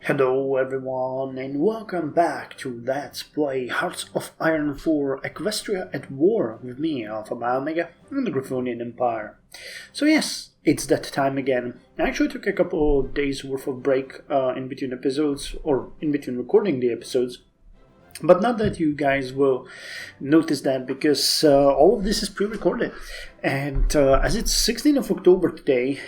Hello everyone and welcome back to Let's Play Hearts of Iron 4 Equestria at War with me, Alpha by Omega, and the Griffonian Empire. So yes, it's that time again. I actually took a couple of days worth of break in between episodes, or in between recording the episodes. But not that you guys will notice that, because all of this is pre-recorded. And as it's 16th of October today,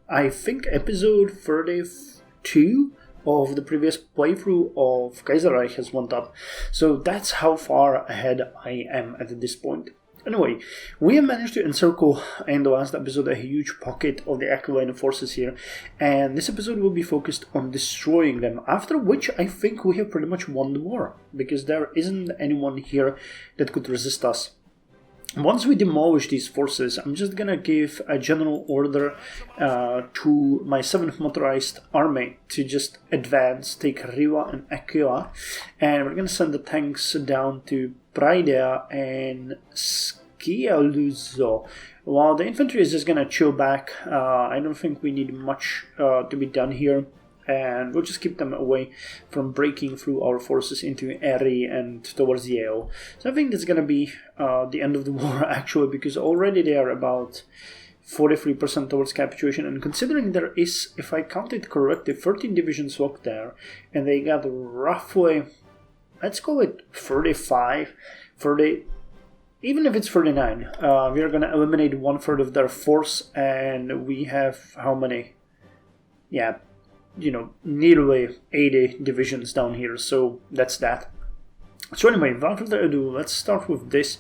I think episode 32 of the previous playthrough of Kaiserreich has went up. So that's how far ahead I am at this point. Anyway, we have managed to encircle in the last episode a huge pocket of the Aquilian forces here, and this episode will be focused on destroying them, after which I think we have pretty much won the war, because there isn't anyone here that could resist us. Once we demolish these forces, I'm just gonna give a general order to my 7th Motorized Army to just advance, take Riva and Aquila, and we're gonna send the tanks down to Praidea and Scialuzzo, while the infantry is just gonna chill back. I don't think we need much to be done here, and we'll just keep them away from breaking through our forces into Eri and towards Yale. So I think that's going to be the end of the war, actually, because already they are about 43% towards capitulation, and considering there is, if I counted correctly, 13 divisions locked there, and they got roughly, let's call it 35, 30, even if it's 39, we are going to eliminate 1/3 of their force, and we have how many? Yeah, nearly 80 divisions down here, so that's that. So anyway, without further ado, let's start with this.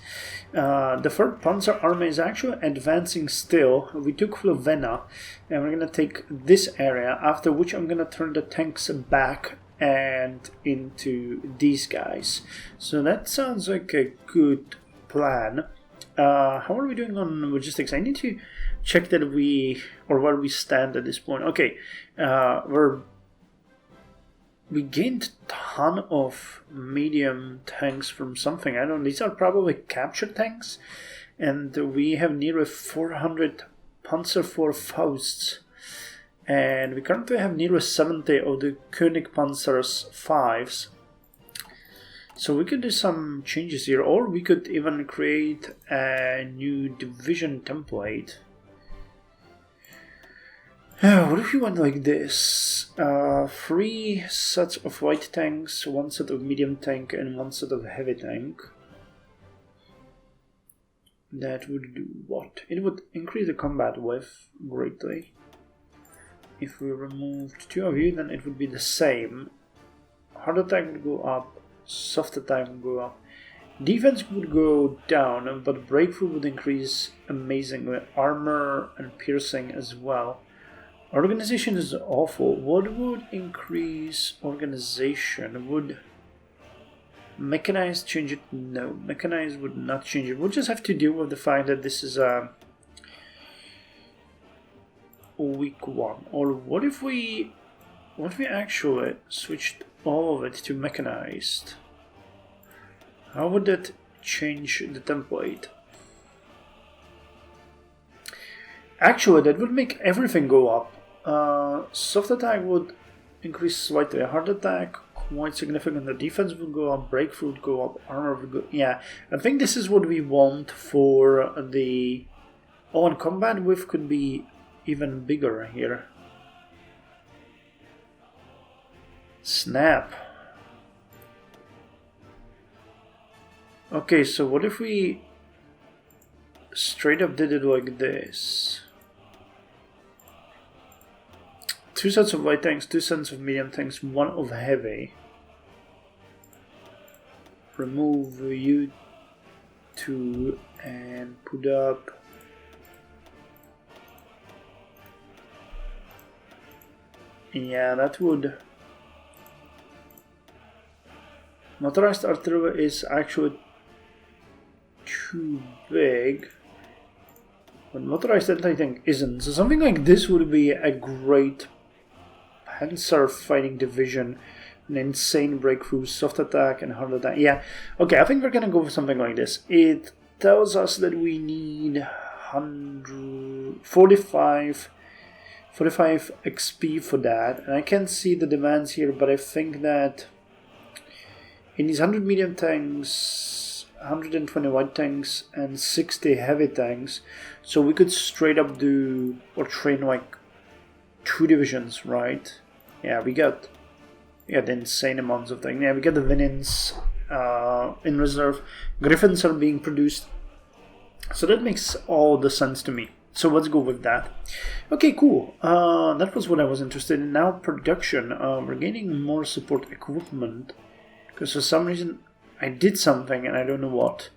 The 3rd Panzer Army is actually advancing still. We took Flovena, and we're going to take this area, after which I'm going to turn the tanks back and into these guys. So that sounds like a good plan. How are we doing on logistics? I need to check that where we stand at this point. Okay, we gained a ton of medium tanks from something. I don't know, these are probably capture tanks, and we have nearly 400 Panzer IV Fausts, and we currently have nearly 70 of the König Panzers 5s. So we could do some changes here, or we could even create a new division template. What if you went like this? 3 sets of light tanks, 1 set of medium tank, and 1 set of heavy tank. That would do what? It would increase the combat width greatly. If we removed 2 of you, then it would be the same. Hard attack would go up, soft attack would go up. Defense would go down, but breakthrough would increase amazingly. Armor and piercing as well. Organization is awful. What would increase organization? Would mechanized change it? No, mechanized would not change it. We'll just have to deal with the fact that this is a weak one. Or what if we actually switched all of it to mechanized? How would that change the template? Actually, that would make everything go up. Soft attack would increase slightly. Hard attack quite significant. The defense would go up. Breakthrough would go up. Armor would go. Yeah, I think this is what we want for the. Oh, and combat width could be even bigger here. Snap. Okay, so what if we straight up did it like this? 2 sets of light tanks, 2 sets of medium tanks, 1 of heavy. Remove you 2 and put up yeah, that would. Motorized artillery is actually too big, but motorized anti-tank isn't. So something like this would be a great Panzer fighting division, an insane breakthrough, soft attack and hard attack. Yeah, okay, I think we're gonna go for something like this. It tells us that we need 145 45 XP for that, and I can't see the demands here, but I think that in these 100 medium tanks, 120 light tanks, and 60 heavy tanks, so we could straight up do or train like 2 divisions, right? Yeah, we got insane amounts of things. Yeah, we got the Vinins in reserve. Griffins are being produced, so that makes all the sense to me. So let's go with that. Okay, cool. That was what I was interested in. Now production. We're gaining more support equipment because for some reason I did something and I don't know what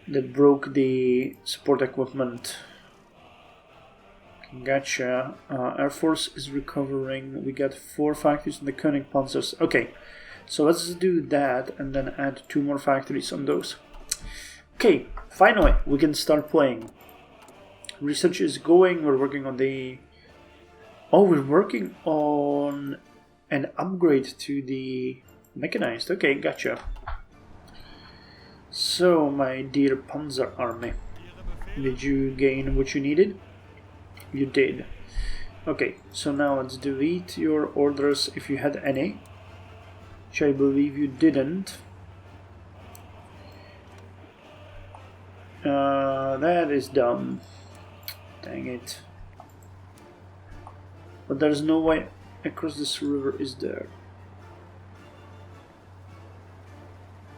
that broke the support equipment. Gotcha. Air Force is recovering. We got 4 factories in the König Panzers. Okay, so let's do that and then add 2 more factories on those. Okay, finally we can start playing. Research is going. We're working on the... Oh, we're working on an upgrade to the mechanized. Okay, gotcha. So, my dear Panzer Army, did you gain what you needed? You did. Okay, so now let's delete your orders if you had any, which I believe you didn't. That is dumb. Dang it. But there's no way across this river, is there?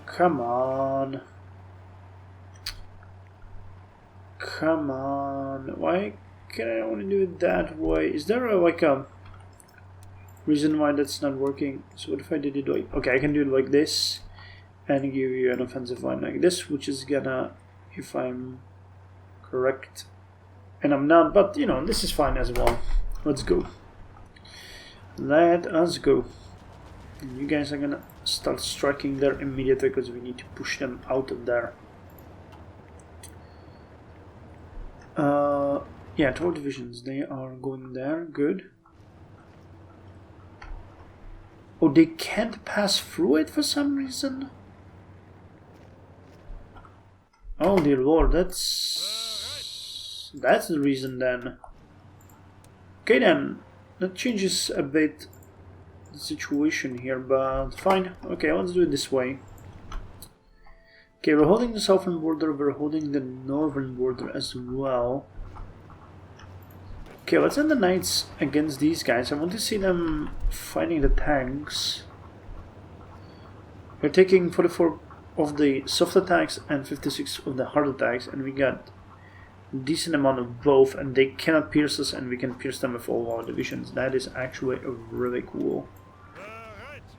Come on. Come on. Why can I only do it that way? Is there a reason why that's not working? So what if I did it like... Okay, I can do it like this and give you an offensive line like this, which is gonna, if I'm correct, and I'm not, but you know, this is fine as well. Let's go. Let us go. And you guys are gonna start striking there immediately because we need to push them out of there. Yeah, 12 divisions, they are going there, good. Oh, they can't pass through it for some reason? Oh dear lord, that's the reason then. Okay then, that changes a bit the situation here, but fine. Okay, let's do it this way. Okay, we're holding the southern border, we're holding the northern border as well. Okay, let's send the knights against these guys. I want to see them fighting the tanks. We're taking 44 of the soft attacks and 56 of the hard attacks, and we got a decent amount of both, and they cannot pierce us, and we can pierce them with all our divisions. That is actually really cool.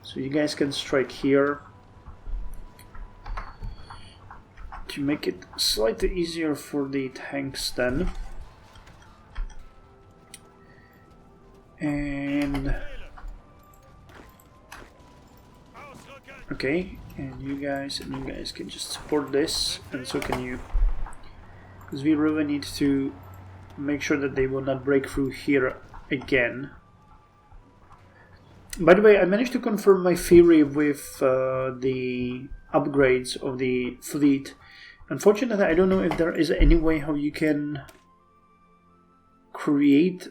So you guys can strike here to make it slightly easier for the tanks then. And okay, and you guys can just support this, and so can you, because we really need to make sure that they will not break through here again. By the way, I managed to confirm my theory with the upgrades of the fleet. Unfortunately, I don't know if there is any way how you can create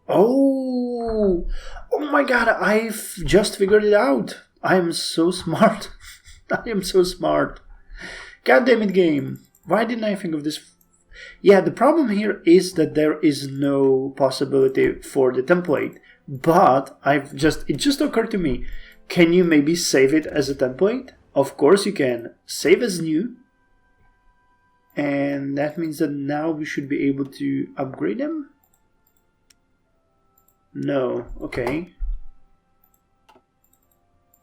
Oh my god, I've just figured it out. I am so smart. I am so smart. God damn it, game. Why didn't I think of this? Yeah, the problem here is that there is no possibility for the template. But it just occurred to me. Can you maybe save it as a template? Of course you can. Save as new. And that means that now we should be able to upgrade them? No, okay.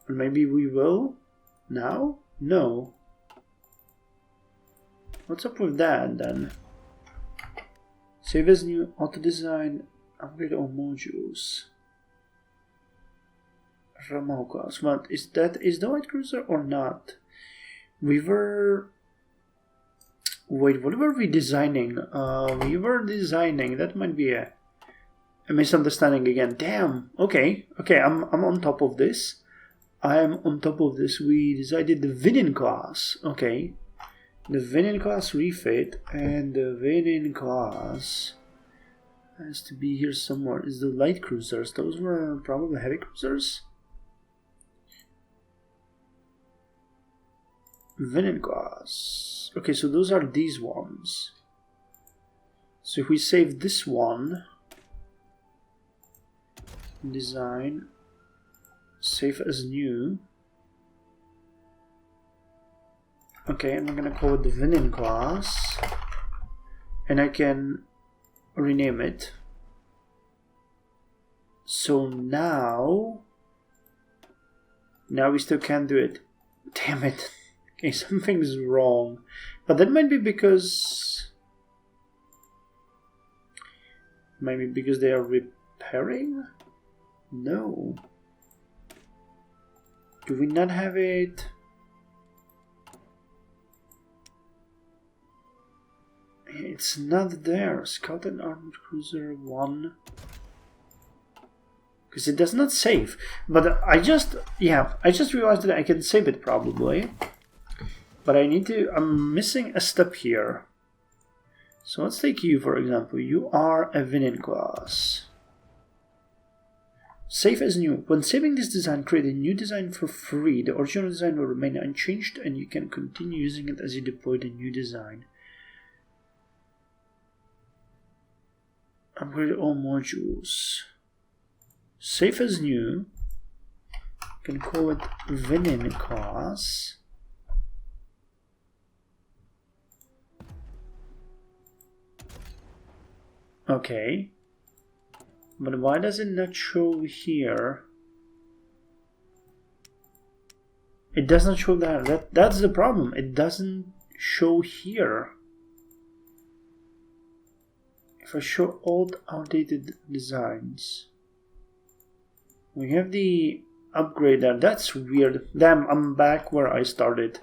Or maybe we will? Now? No. What's up with that then? Save as new, auto design, upgrade all modules. Ramaukas. What is that? Is the light cruiser or not? We were... Wait, what were we designing? We were designing, that might be a misunderstanding again. Damn. Okay. Okay, I'm on top of this. I'm on top of this. We decided the Vinin class. Okay. The Vinin class refit, and the Vinin class has to be here somewhere. Is the light cruisers? Those were probably heavy cruisers. Vinin class. Okay, so those are these ones. So if we save this one, design, save as new. Okay, I'm gonna call it the Vinin class, and I can rename it. So now we still can't do it. Damn it. Okay, something's wrong. But that might be because they are repairing? No. Do we not have it? It's not there. Scout and Armored Cruiser 1. Because it does not save. But I just realized that I can save it probably. But I'm missing a step here. So let's take you, for example. You are a Vinin class. Save as new. When saving this design, create a new design for free. The original design will remain unchanged and you can continue using it as you deploy the new design. Upgrade all modules. Save as new. You can call it Vinin class. Okay. But why does it not show here? It doesn't show that. That's the problem. It doesn't show here. If I show old outdated designs, we have the upgrade there. That's weird. Damn, I'm back where I started.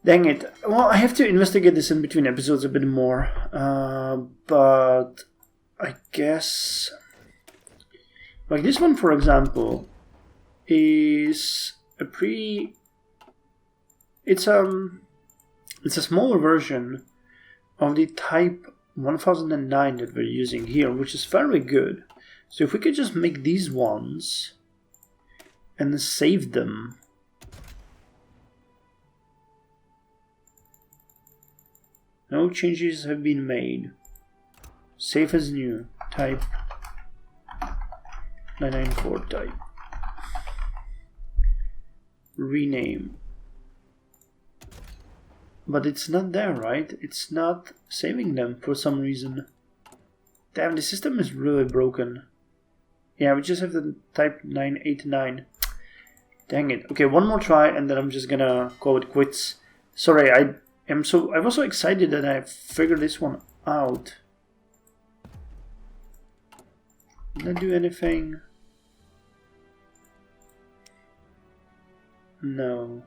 Dang it. Well, I have to investigate this in between episodes a bit more. But I guess like this one, for example, is a it's a smaller version of the Type 1009 that we're using here, which is very good. So if we could just make these ones and save them. No changes have been made. Save as new. Type 994 type. Rename. But it's not there, right? It's not saving them for some reason. Damn, the system is really broken. Yeah, we just have the type 989. Dang it. Okay, one more try and then I'm just gonna call it quits. Sorry, I was so excited that I figured this one out. Did I do anything? No.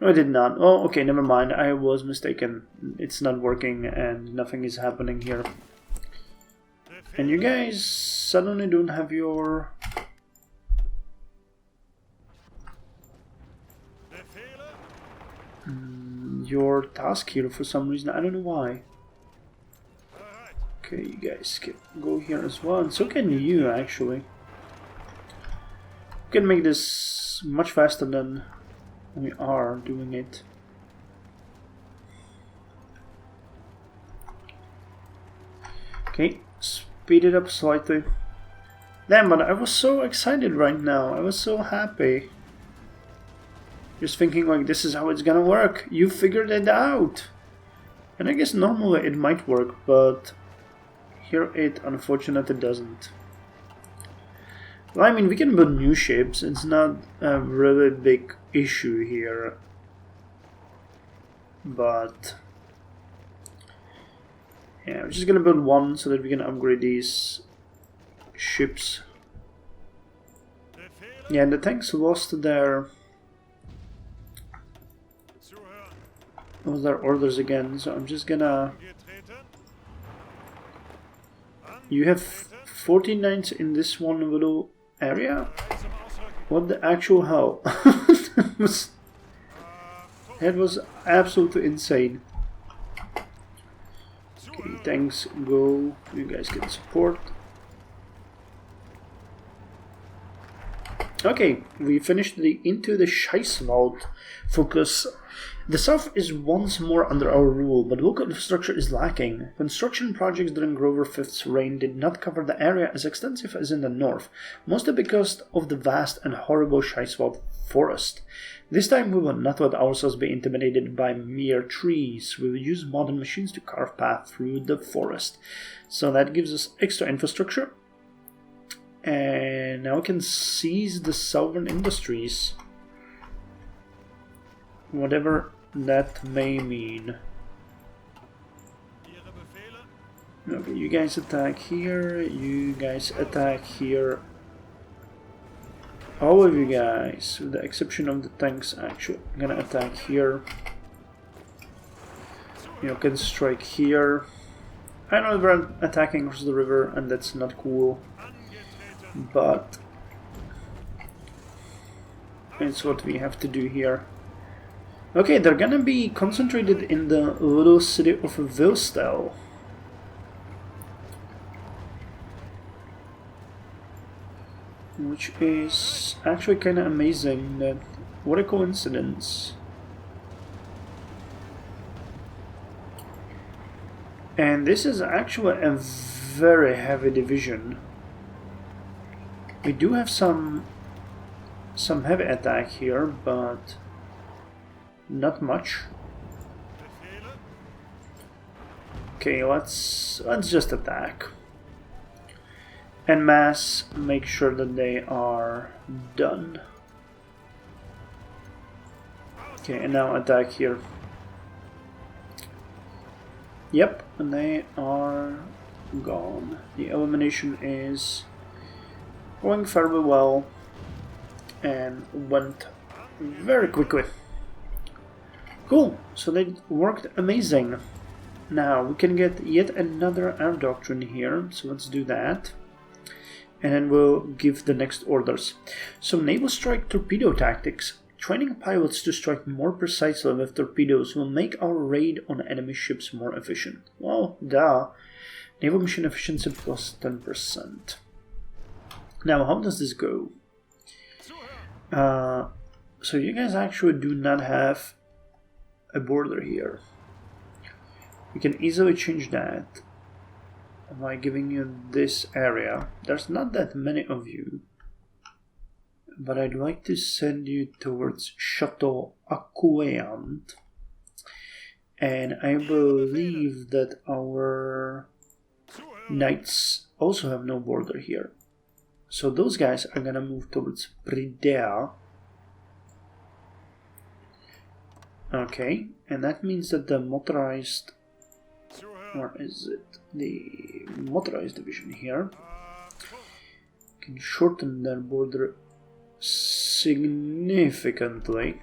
No, I did not. Oh, okay, never mind. I was mistaken. It's not working and nothing is happening here. And you guys suddenly don't have your... your task here for some reason. I don't know why. Okay, you guys can go here as well. And so can you, actually. We can make this much faster than we are doing it. Okay, speed it up slightly. Damn, but I was so excited right now. I was so happy. Just thinking like, this is how it's gonna work. You figured it out. And I guess normally it might work, but here it unfortunately doesn't. Well, I mean, we can build new ships. It's not a really big issue here. But yeah, we're just gonna build one so that we can upgrade these ships. Yeah, and the tanks lost their orders again, so I'm just gonna... You have 49s in this one little area? What the actual hell? That was absolutely insane. Okay, tanks go. You guys can support. Okay, we finished the Into the Scheisswald focus. The south is once more under our rule, but local infrastructure is lacking. Construction projects during Grover V's reign did not cover the area as extensive as in the north, mostly because of the vast and horrible Scheisswald forest. This time we will not let ourselves be intimidated by mere trees. We will use modern machines to carve paths through the forest. So that gives us extra infrastructure. And now we can seize the southern industries. Whatever that may mean. Okay, you guys attack here, you guys attack here. All of you guys, with the exception of the tanks, actually, I'm gonna attack here. You can strike here. I know we're attacking across the river, and that's not cool. But it's what we have to do here. Okay, they're gonna be concentrated in the little city of Wilstel. Which is actually kinda amazing. That what a coincidence. And this is actually a very heavy division. We do have some heavy attack here, but not much. Okay, let's just attack. En masse, make sure that they are done. Okay, and now attack here. Yep, and they are gone. The elimination is going fairly well and went very quickly. Cool, so they worked amazing. Now we can get yet another air doctrine here, so let's do that. And then we'll give the next orders. So naval strike torpedo tactics. Training pilots to strike more precisely with torpedoes will make our raid on enemy ships more efficient. Well, duh. Naval mission efficiency plus 10%. Now, how does this go? So you guys actually do not have a border here. We can easily change that by giving you this area. There's not that many of you, but I'd like to send you towards Chateau Acoueant. And I believe that our knights also have no border here. So those guys are gonna move towards Pridea. Okay, and that means that the motorized, where is it? The motorized division here can shorten their border significantly,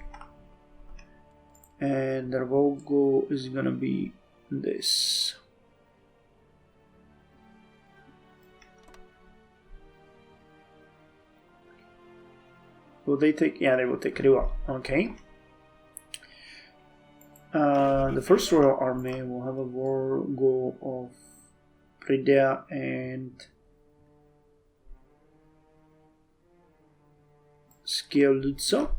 and their logo is gonna be this. Will they take? Yeah, they will take Riwa. Okay. The first Royal Army will have a war goal of Pridea and Skielutza,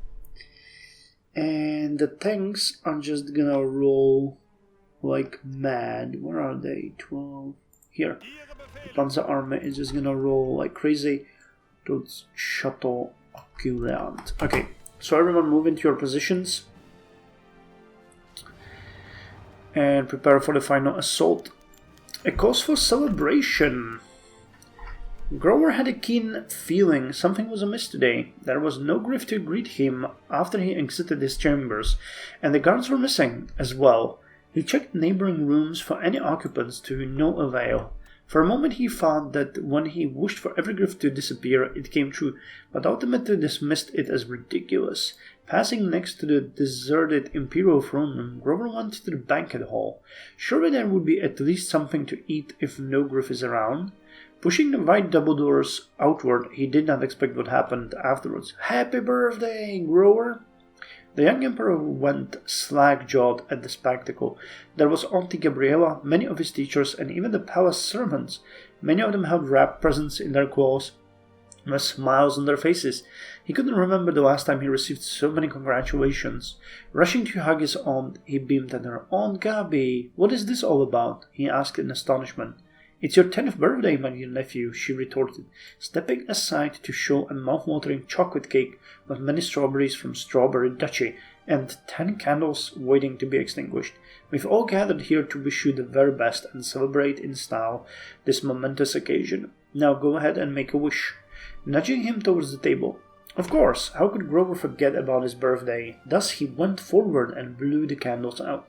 and the tanks are just gonna roll like mad. Where are they? 12 here. The Panzer Army is just gonna roll like crazy towards Chateau Acoueant. Okay, so everyone move into your positions and prepare for the final assault. A cause for celebration. Grover had a keen feeling something was amiss today. There was no Griff to greet him after he exited his chambers, and the guards were missing as well. He checked neighboring rooms for any occupants to no avail. For a moment he thought that when he wished for every Griff to disappear, it came true, but ultimately dismissed it as ridiculous. Passing next to the deserted Imperial throne room, Grover went to the banquet hall. Surely there would be at least something to eat if no Griff is around. Pushing the wide double doors outward, he did not expect what happened afterwards. Happy birthday, Grower! The young emperor went slack-jawed at the spectacle. There was Auntie Gabriella, many of his teachers, and even the palace servants. Many of them held wrapped presents in their claws, with smiles on their faces. He couldn't remember the last time he received so many congratulations. Rushing to hug his aunt, he beamed at her. "Aunt Gabi, what is this all about?" he asked in astonishment. "It's your 10th birthday, my dear nephew," she retorted, stepping aside to show a mouth-watering chocolate cake with many strawberries from Strawberry Duchy and 10 candles waiting to be extinguished. "We've all gathered here to wish you the very best and celebrate in style this momentous occasion. Now go ahead and make a wish," nudging him towards the table. Of course, how could Grover forget about his birthday? Thus he went forward and blew the candles out.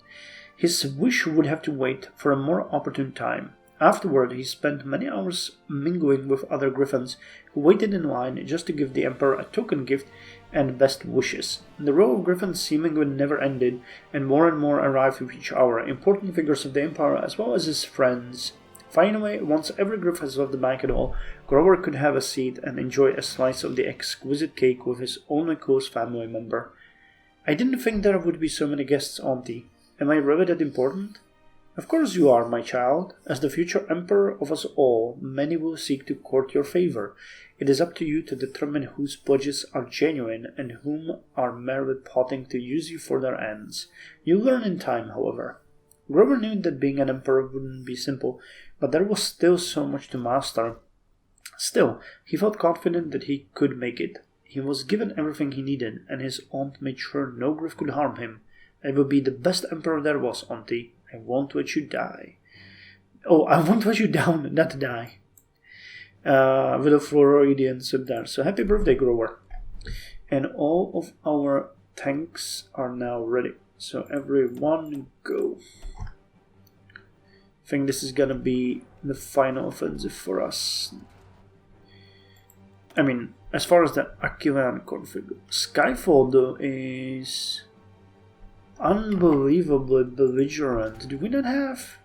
His wish would have to wait for a more opportune time. Afterward, he spent many hours mingling with other griffins who waited in line just to give the emperor a token gift and best wishes. The row of griffins seemingly never ended, and more arrived with each hour, important figures of the empire as well as his friends. Finally, once every griff has left the banquet hall, Grover could have a seat and enjoy a slice of the exquisite cake with his only close family member. "I didn't think there would be so many guests, Auntie. Am I really that important?" "Of course you are, my child. As the future emperor of us all, many will seek to court your favor. It is up to you to determine whose pledges are genuine and whom are merely plotting to use you for their ends. You'll learn in time, however." Grover knew that being an emperor wouldn't be simple, but there was still so much to master. Still, he felt confident that he could make it. He was given everything he needed, and his aunt made sure no griff could harm him. "I will be the best emperor there was, Auntie. I won't let you die." Oh, I won't let you down, not die. With a Floridian sub there. So happy birthday, Grover. And all of our tanks are now ready. So everyone go. I think this is gonna be the final offensive for us. I mean, as far as the Aquilan config, Skyfall though is unbelievably belligerent. Do we not have?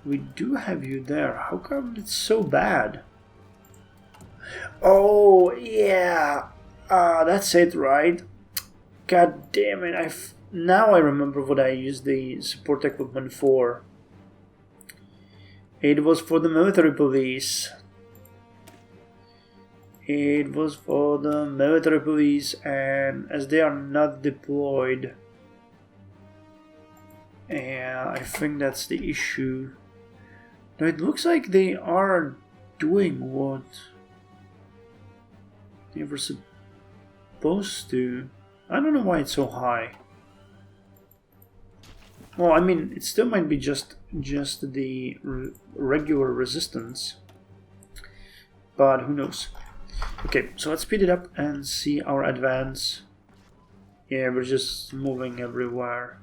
We do have you there. How come it's so bad? Oh yeah, that's it, right? God damn it! Now I remember what I used the support equipment for. It was for the military police. It was for the military police, and as they are not deployed, yeah, I think that's the issue. Now it looks like they are doing what they were supposed to. I don't know why it's so high. Well, I mean, it still might be just the regular resistance, but who knows. Okay, so let's speed it up and see our advance. Yeah, we're just moving everywhere.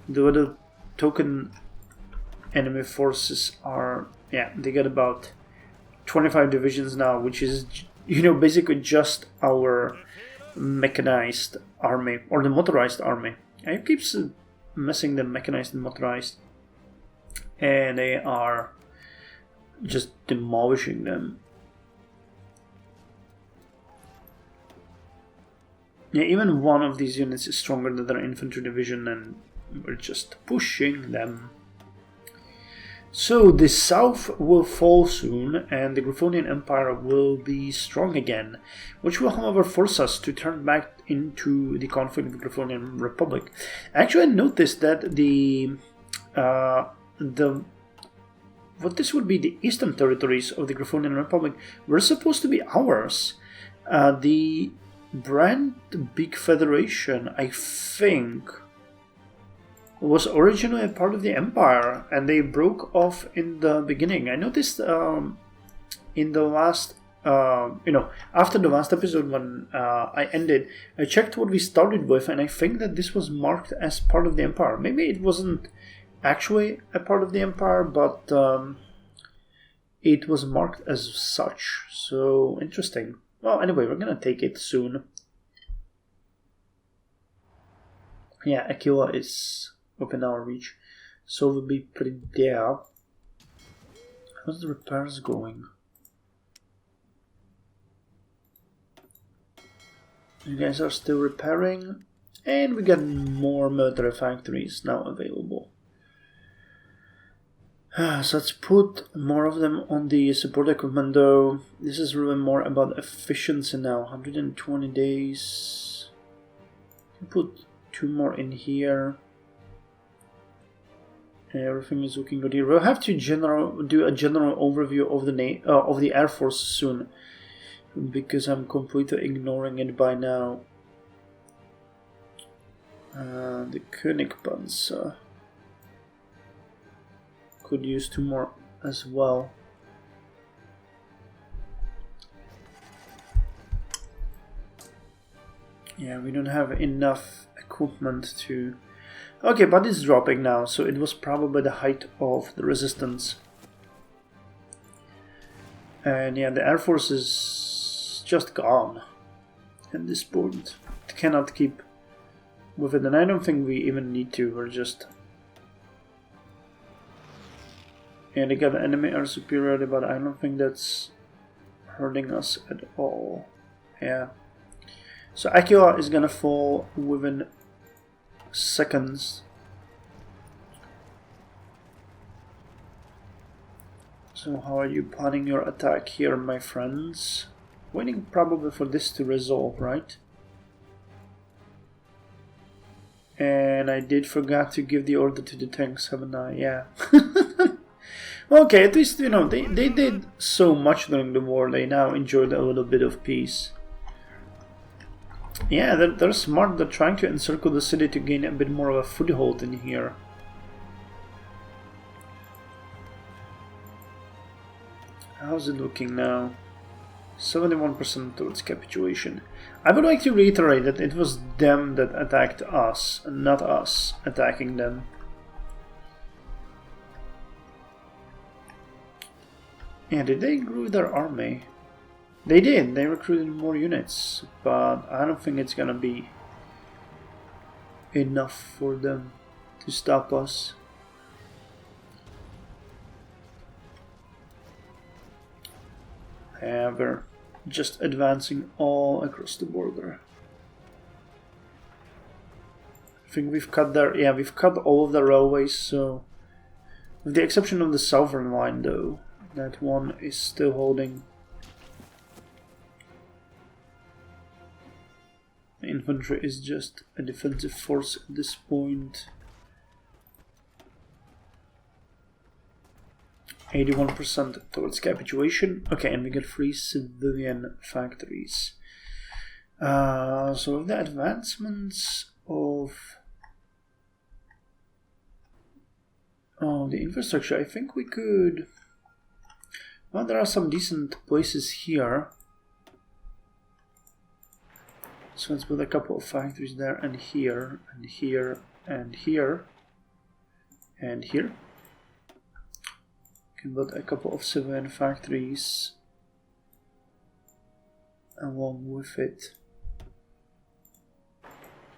The little token enemy forces are, yeah, they got about 25 divisions now, which is, you know, basically just our mechanized army, or the motorized army. I keep messing the mechanized and motorized, and they are just demolishing them. Yeah, even one of these units is stronger than their infantry division, and we're just pushing them. So the south will fall soon, and the Griffonian Empire will be strong again, which will however force us to turn back into the conflict with the Griffonian Republic. Actually, I noticed that what this would be the eastern territories of the Griffonian Republic were supposed to be ours. The Brand Big Federation, I think, was originally a part of the Empire, and they broke off in the beginning. I noticed in the last, after the last episode when I ended, I checked what we started with, and I think that this was marked as part of the Empire. Maybe it wasn't actually a part of the Empire, but it was marked as such. So interesting. Well, anyway, we're gonna take it soon. Yeah, Aquila is within our reach, so we'll be pretty there. How's the repairs going? You guys are still repairing, and we got more military factories now available. So let's put more of them on the support equipment though. This is really more about efficiency now. 120 days. Put 2 more in here. Everything is looking good here. We'll have to do a general overview of the Air Force soon, because I'm completely ignoring it by now. The Königpanzer could use 2 more as well. Yeah, we don't have enough equipment to... Okay, but it's dropping now, so it was probably the height of the resistance. And yeah, the Air Force is just gone at this point. It cannot keep with it, and I don't think we even need to. We're just... And they got enemy air superiority, but I don't think that's hurting us at all. Yeah. So Aquila is gonna fall within seconds. So how are you planning your attack here, my friends? Waiting probably for this to resolve, right? And I did forget to give the order to the tanks, haven't I? Yeah. Okay, at least, you know, they did so much during the war, they now enjoyed a little bit of peace. Yeah, they're smart, they're trying to encircle the city to gain a bit more of a foothold in here. How's it looking now? 71% towards capitulation. I would like to reiterate that it was them that attacked us, and not us attacking them. Yeah, did they grow their army? They did, they recruited more units, but I don't think it's gonna be enough for them to stop us. Yeah, we're just advancing all across the border. I think we've cut their... yeah, we've cut all of the railways, so... with the exception of the southern line though, that one is still holding. The infantry is just a defensive force at this point. 81% towards capitulation. Okay, and we get 3 civilian factories. So with the advancements of the infrastructure, I think we could... well, there are some decent places here. So let's build a couple of factories there, and here, and here, and here, and here. Can build a couple of civilian factories along with it.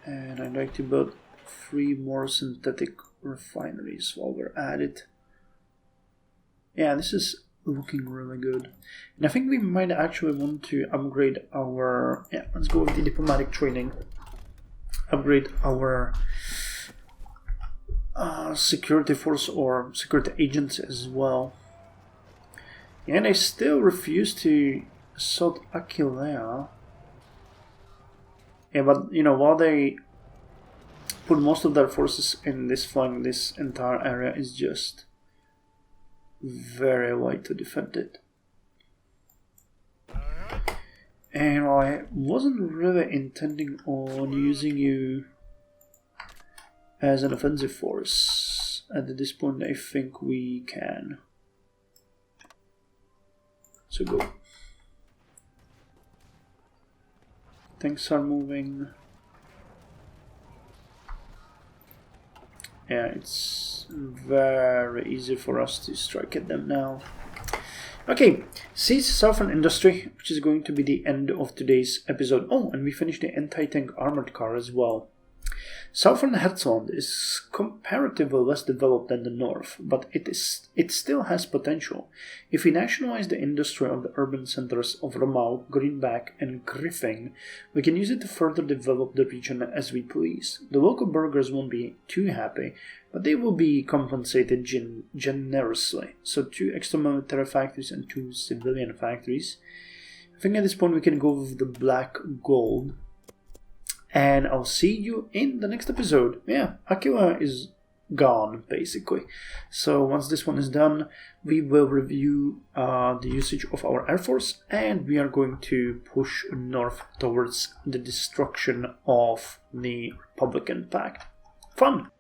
And I'd like to build 3 more synthetic refineries while we're at it. Yeah, this is looking really good. And I think we might actually want to upgrade our... yeah, let's go with the diplomatic training. Upgrade our security force or security agents as well. And I still refuse to assault Aquilea. Yeah, but you know, while they put most of their forces in this flank, this entire area is just very light to defend it. And I wasn't really intending on using you as an offensive force. At this point I think we can. So go. Tanks are moving. Yeah, it's very easy for us to strike at them now. Okay, seize Southern Industry, which is going to be the end of today's episode. Oh, and we finished the anti-tank armored car as well. Southern Herzland is comparatively less developed than the north, but it still has potential. If we nationalize the industry of the urban centers of Romau, Grünbach and Griffing, we can use it to further develop the region as we please. The local burghers won't be too happy, but they will be compensated generously. So 2 extra military factories and 2 civilian factories. I think at this point we can go with the black gold. And I'll see you in the next episode. Yeah, Aquila is gone, basically. So once this one is done, we will review the usage of our Air Force, and we are going to push north towards the destruction of the Republican Pact. Fun!